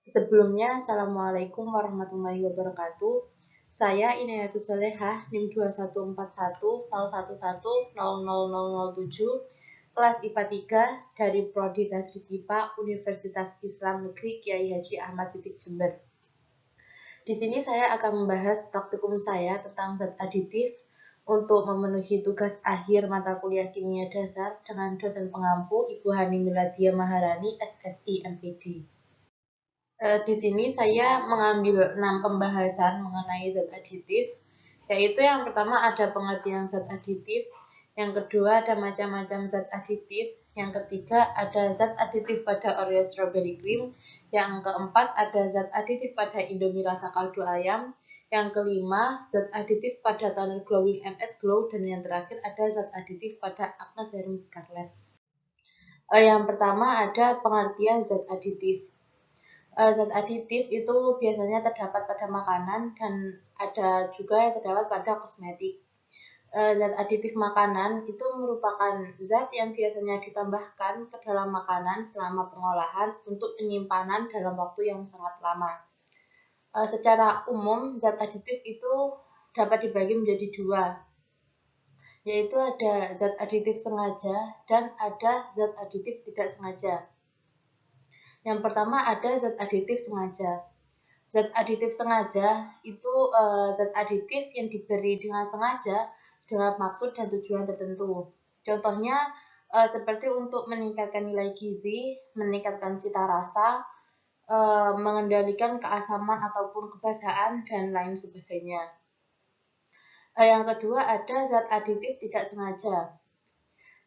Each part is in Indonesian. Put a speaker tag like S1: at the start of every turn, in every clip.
S1: Sebelumnya, Assalamualaikum warahmatullahi wabarakatuh. Saya Inayatus Solehah, NIM 214101100007, kelas IPA 3 dari Prodi Tadris IPA Universitas Islam Negeri Kiai Haji Ahmad Siddiq Jember. Di sini saya akan membahas praktikum saya tentang zat aditif untuk memenuhi tugas akhir mata kuliah kimia dasar dengan dosen pengampu Ibu Hani Miladia Maharani, SSI MPD. Di sini saya mengambil 6 pembahasan mengenai zat aditif, yaitu yang pertama ada pengertian zat aditif, yang kedua ada macam-macam zat aditif, yang ketiga ada zat aditif pada Oreo strawberry cream, yang keempat ada zat aditif pada Indomie rasa kaldu ayam, yang kelima zat aditif pada toner glowing MS Glow, dan yang terakhir ada zat aditif pada acne serum Scarlett. Yang pertama ada pengertian zat aditif. Zat aditif itu biasanya terdapat pada makanan dan ada juga yang terdapat pada kosmetik. Zat aditif makanan itu merupakan zat yang biasanya ditambahkan ke dalam makanan selama pengolahan untuk penyimpanan dalam waktu yang sangat lama. Secara umum, zat aditif itu dapat dibagi menjadi dua, yaitu ada zat aditif sengaja dan ada zat aditif tidak sengaja. Yang pertama ada zat aditif sengaja. Zat aditif sengaja itu zat aditif yang diberi dengan sengaja dengan maksud dan tujuan tertentu. Contohnya seperti untuk meningkatkan nilai gizi, meningkatkan cita rasa, mengendalikan keasaman ataupun kebasahan, dan lain sebagainya. Yang kedua ada zat aditif tidak sengaja.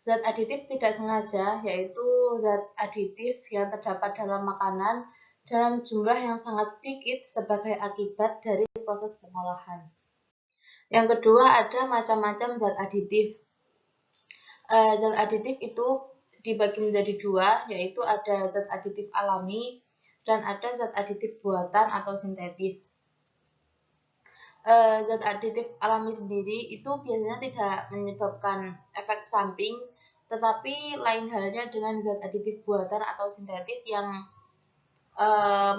S1: Zat aditif tidak sengaja yaitu zat aditif yang terdapat dalam makanan dalam jumlah yang sangat sedikit sebagai akibat dari proses pengolahan. Yang kedua ada macam-macam zat aditif. Zat aditif itu dibagi menjadi dua, yaitu ada zat aditif alami dan ada zat aditif buatan atau sintetis. Zat aditif alami sendiri itu biasanya tidak menyebabkan efek samping, tetapi lain halnya dengan zat aditif buatan atau sintetis yang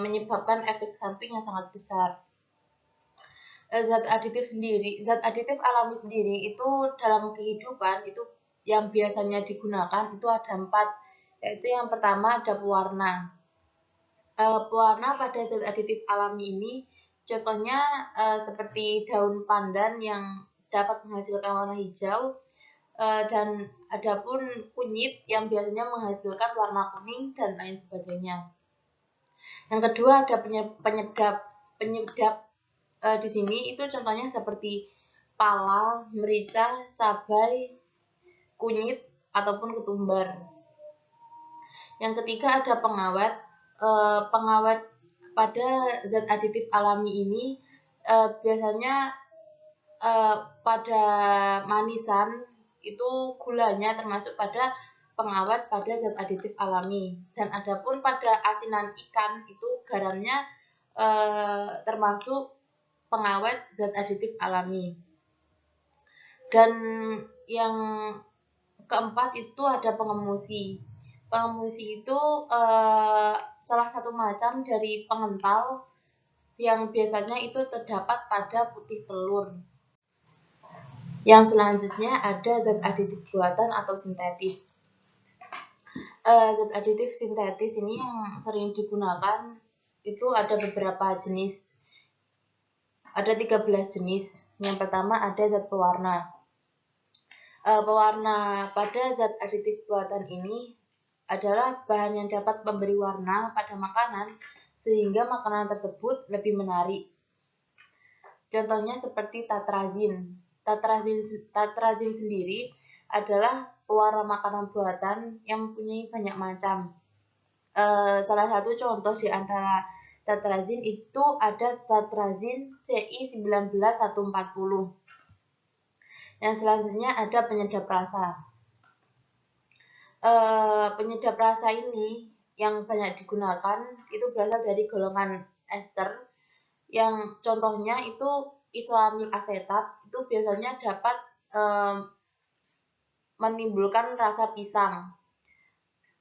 S1: menyebabkan efek samping yang sangat besar. Zat aditif alami sendiri itu dalam kehidupan itu yang biasanya digunakan itu ada 4, yaitu yang pertama ada pewarna. Pewarna pada zat aditif alami ini contohnya seperti daun pandan yang dapat menghasilkan warna hijau, dan adapun kunyit yang biasanya menghasilkan warna kuning dan lain sebagainya. Yang kedua ada penyedap di sini itu contohnya seperti pala, merica, cabai, kunyit ataupun ketumbar. Yang ketiga ada pengawet. Pengawet pada zat aditif alami ini biasanya pada manisan itu gulanya termasuk pada pengawet pada zat aditif alami, dan adapun pada asinan ikan itu garamnya termasuk pengawet zat aditif alami. Dan yang keempat itu ada pengemusi. Pengemusi itu salah satu macam dari pengental yang biasanya itu terdapat pada putih telur. Yang selanjutnya ada zat aditif buatan atau sintetis. Zat aditif sintetis ini yang sering digunakan itu ada beberapa jenis. Ada 13 jenis. Yang pertama ada zat pewarna. Pewarna pada zat aditif buatan ini adalah bahan yang dapat memberi warna pada makanan sehingga makanan tersebut lebih menarik. Contohnya seperti tatrazin. Tatrazin sendiri adalah pewarna makanan buatan yang mempunyai banyak macam. Salah satu contoh di antara tatrazin itu ada tatrazin CI19140. Yang selanjutnya ada penyedap rasa. Penyedap rasa ini yang banyak digunakan itu berasal dari golongan ester, yang contohnya itu isoamil asetat itu biasanya dapat menimbulkan rasa pisang,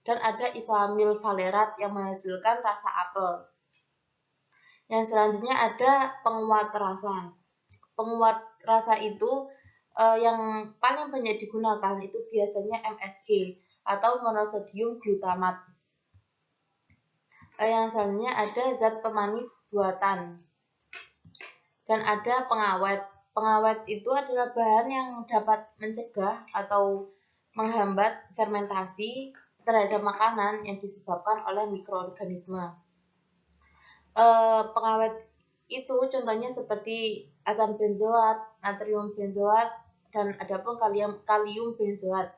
S1: dan ada isoamil valerat yang menghasilkan rasa apel. Yang selanjutnya ada penguat rasa. Penguat rasa itu yang paling banyak digunakan itu biasanya MSG atau monosodium glutamat. Yang selanjutnya ada zat pemanis buatan dan ada pengawet. Pengawet itu adalah bahan yang dapat mencegah atau menghambat fermentasi terhadap makanan yang disebabkan oleh mikroorganisme. Pengawet itu contohnya seperti asam benzoat, natrium benzoat, dan adapun kalium benzoat.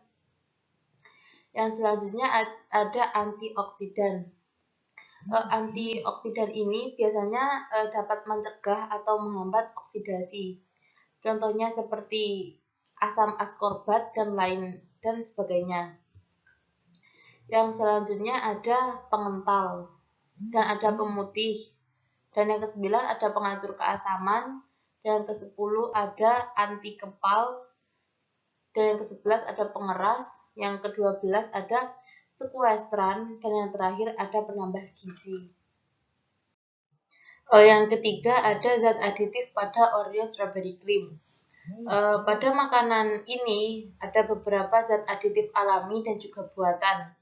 S1: Yang selanjutnya ada antioksidan. Antioksidan ini biasanya dapat mencegah atau menghambat oksidasi. Contohnya seperti asam askorbat dan sebagainya. Yang selanjutnya ada pengental dan ada pemutih. Dan yang ke-9 ada pengatur keasaman, dan yang ke-10 ada anti kepal, dan yang ke-11 ada pengeras, yang ke-12 ada sekuestran, dan yang terakhir ada penambah gizi. Yang ketiga ada zat aditif pada Oreo strawberry cream. Pada makanan ini ada beberapa zat aditif alami dan juga buatan.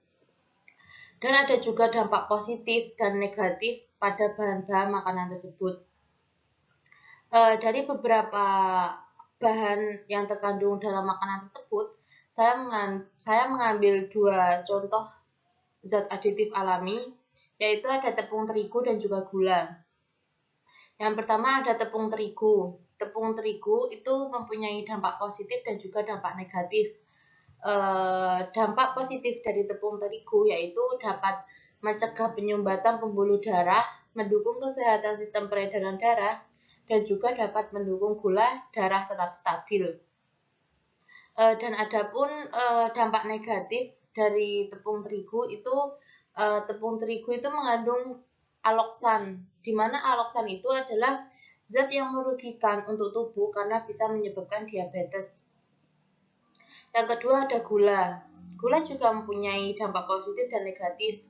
S1: Dan ada juga dampak positif dan negatif pada bahan-bahan makanan tersebut. Dari beberapa bahan yang terkandung dalam makanan tersebut, saya mengambil 2 contoh zat aditif alami, yaitu ada tepung terigu dan juga gula. Yang pertama ada tepung terigu. Tepung terigu itu mempunyai dampak positif dan juga dampak negatif. Dampak positif dari tepung terigu yaitu dapat mencegah penyumbatan pembuluh darah, mendukung kesehatan sistem peredaran darah, dan juga dapat mendukung gula darah tetap stabil. Dan adapun dampak negatif dari tepung terigu itu mengandung aloksan, di mana aloksan itu adalah zat yang merugikan untuk tubuh karena bisa menyebabkan diabetes. Yang kedua ada gula. Gula juga mempunyai dampak positif dan negatif.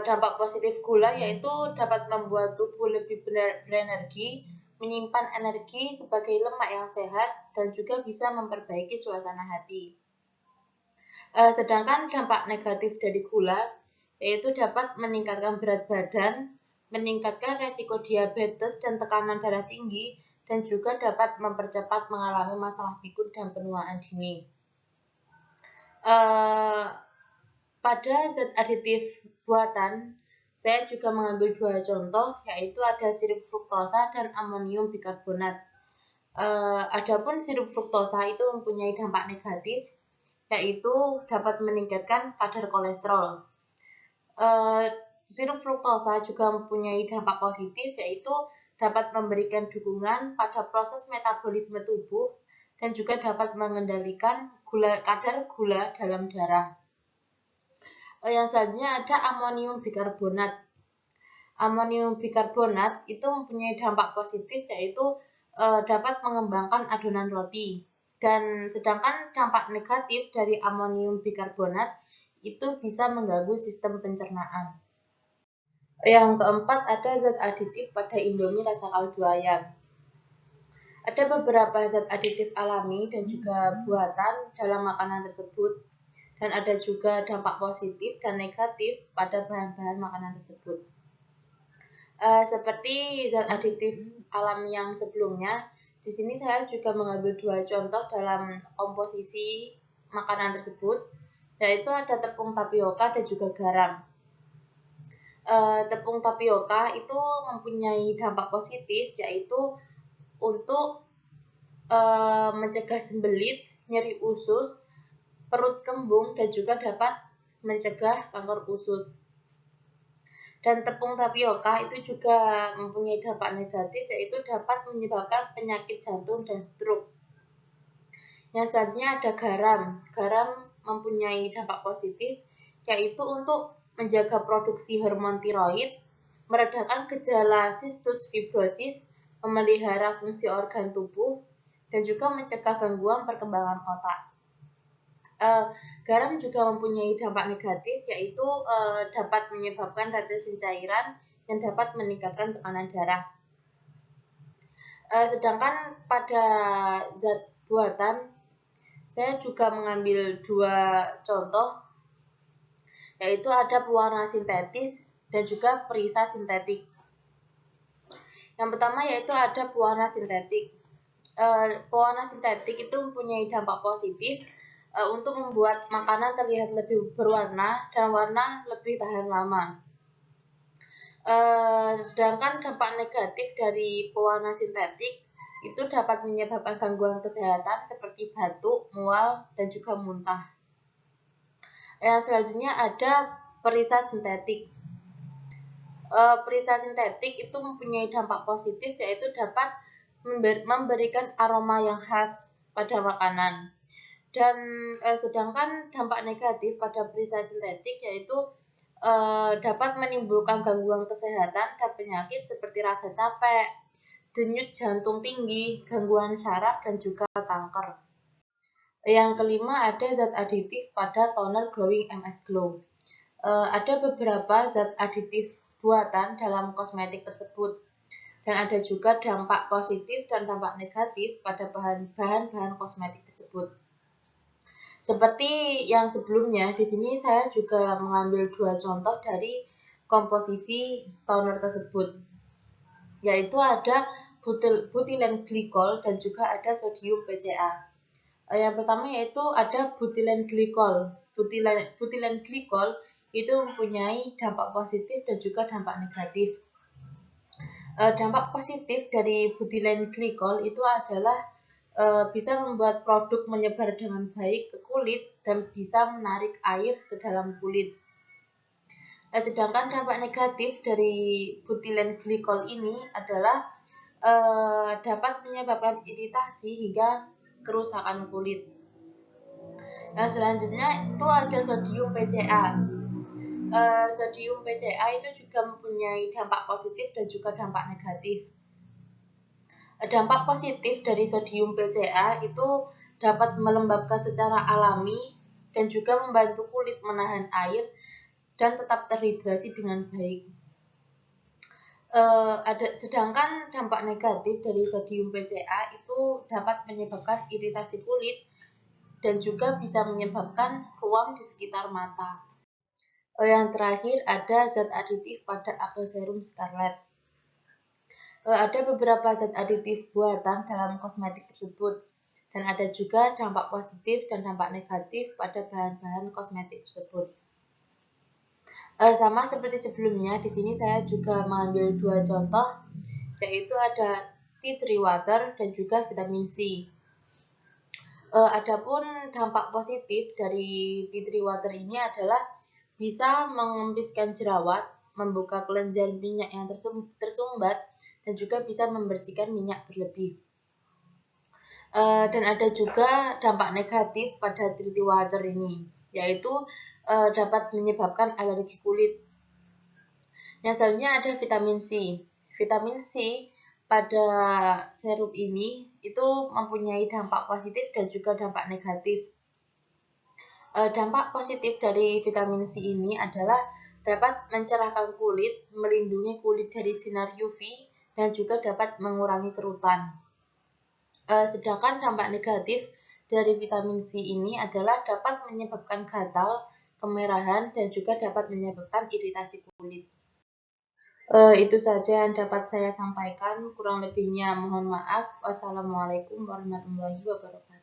S1: Dampak positif gula yaitu dapat membuat tubuh lebih berenergi, menyimpan energi sebagai lemak yang sehat, dan juga bisa memperbaiki suasana hati. Sedangkan dampak negatif dari gula yaitu dapat meningkatkan berat badan, meningkatkan resiko diabetes dan tekanan darah tinggi, dan juga dapat mempercepat mengalami masalah pikun dan penuaan dini. Pada zat aditif buatan, saya juga mengambil 2 contoh, yaitu ada sirup fruktosa dan amonium bikarbonat. Adapun sirup fruktosa itu mempunyai dampak negatif, yaitu dapat meningkatkan kadar kolesterol. Sirup fruktosa juga mempunyai dampak positif, yaitu dapat memberikan dukungan pada proses metabolisme tubuh dan juga dapat mengendalikan kadar gula dalam darah. Yang selanjutnya ada amonium bikarbonat. Amonium bikarbonat itu mempunyai dampak positif, yaitu dapat mengembangkan adonan roti. Dan sedangkan dampak negatif dari amonium bikarbonat itu bisa mengganggu sistem pencernaan. Yang keempat ada zat aditif pada Indomie rasa kaldu ayam. Ada beberapa zat aditif alami dan juga buatan dalam makanan tersebut, dan ada juga dampak positif dan negatif pada bahan-bahan makanan tersebut. Seperti zat aditif alami yang sebelumnya, di sini saya juga mengambil 2 contoh dalam komposisi makanan tersebut, yaitu ada tepung tapioka dan juga garam. Tepung tapioka itu mempunyai dampak positif, yaitu untuk mencegah sembelit, nyeri usus, perut kembung, dan juga dapat mencegah kanker usus. Dan tepung tapioka itu juga mempunyai dampak negatif, yaitu dapat menyebabkan penyakit jantung dan stroke. Yang selanjutnya ada garam. Garam mempunyai dampak positif, yaitu untuk menjaga produksi hormon tiroid, meredakan gejala sistus fibrosis, memelihara fungsi organ tubuh, dan juga mencegah gangguan perkembangan otak. Garam juga mempunyai dampak negatif, yaitu dapat menyebabkan retensi cairan yang dapat meningkatkan tekanan darah. Sedangkan pada zat buatan, saya juga mengambil dua contoh, yaitu ada pewarna sintetis dan juga perisa sintetik. Yang pertama yaitu ada pewarna sintetik. Pewarna sintetik itu mempunyai dampak positif untuk membuat makanan terlihat lebih berwarna dan warna lebih tahan lama. Sedangkan dampak negatif dari pewarna sintetik itu dapat menyebabkan gangguan kesehatan seperti batuk, mual, dan juga muntah. Yang selanjutnya ada perisa sintetik. Perisa sintetik itu mempunyai dampak positif, yaitu dapat memberikan aroma yang khas pada makanan. Dan sedangkan dampak negatif pada perisa sintetik yaitu dapat menimbulkan gangguan kesehatan dan penyakit seperti rasa capek, denyut jantung tinggi, gangguan saraf, dan juga kanker. Yang kelima ada zat aditif pada toner Glowing MS Glow. Ada beberapa zat aditif buatan dalam kosmetik tersebut, dan ada juga dampak positif dan dampak negatif pada bahan-bahan kosmetik tersebut. Seperti yang sebelumnya, di sini saya juga mengambil dua contoh dari komposisi toner tersebut, yaitu ada butylene glycol dan juga ada sodium PCA. Yang pertama yaitu ada butylene glycol. Butylene glycol itu mempunyai dampak positif dan juga dampak negatif. Dampak positif dari butylene glycol itu adalah bisa membuat produk menyebar dengan baik ke kulit dan bisa menarik air ke dalam kulit. Sedangkan dampak negatif dari butylene glycol ini adalah dapat menyebabkan iritasi hingga kerusakan kulit. Yang selanjutnya itu ada sodium PCA. Sodium PCA itu juga mempunyai dampak positif dan juga dampak negatif. Dampak positif dari sodium PCA itu dapat melembabkan secara alami dan juga membantu kulit menahan air dan tetap terhidrasi dengan baik. Sedangkan dampak negatif dari sodium PCA itu dapat menyebabkan iritasi kulit dan juga bisa menyebabkan ruam di sekitar mata. Yang terakhir ada zat aditif pada acne serum Scarlett. Ada beberapa zat aditif buatan dalam kosmetik tersebut, dan ada juga dampak positif dan dampak negatif pada bahan-bahan kosmetik tersebut. Sama seperti sebelumnya, di sini saya juga mengambil dua contoh, yaitu ada tea tree water dan juga vitamin C. Adapun dampak positif dari tea tree water ini adalah bisa mengempiskan jerawat, membuka kelenjar minyak yang tersumbat, dan juga bisa membersihkan minyak berlebih. Dan ada juga dampak negatif pada tea tree water ini, yaitu dapat menyebabkan alergi kulit. Yang selanjutnya ada vitamin C. Vitamin C pada serum ini itu mempunyai dampak positif dan juga dampak negatif. Dampak positif dari vitamin C ini adalah dapat mencerahkan kulit, melindungi kulit dari sinar UV, dan juga dapat mengurangi kerutan. Sedangkan dampak negatif dari vitamin C ini adalah dapat menyebabkan gatal, kemerahan, dan juga dapat menyebabkan iritasi kulit. Itu saja yang dapat saya sampaikan, kurang lebihnya mohon maaf. Wassalamualaikum warahmatullahi wabarakatuh.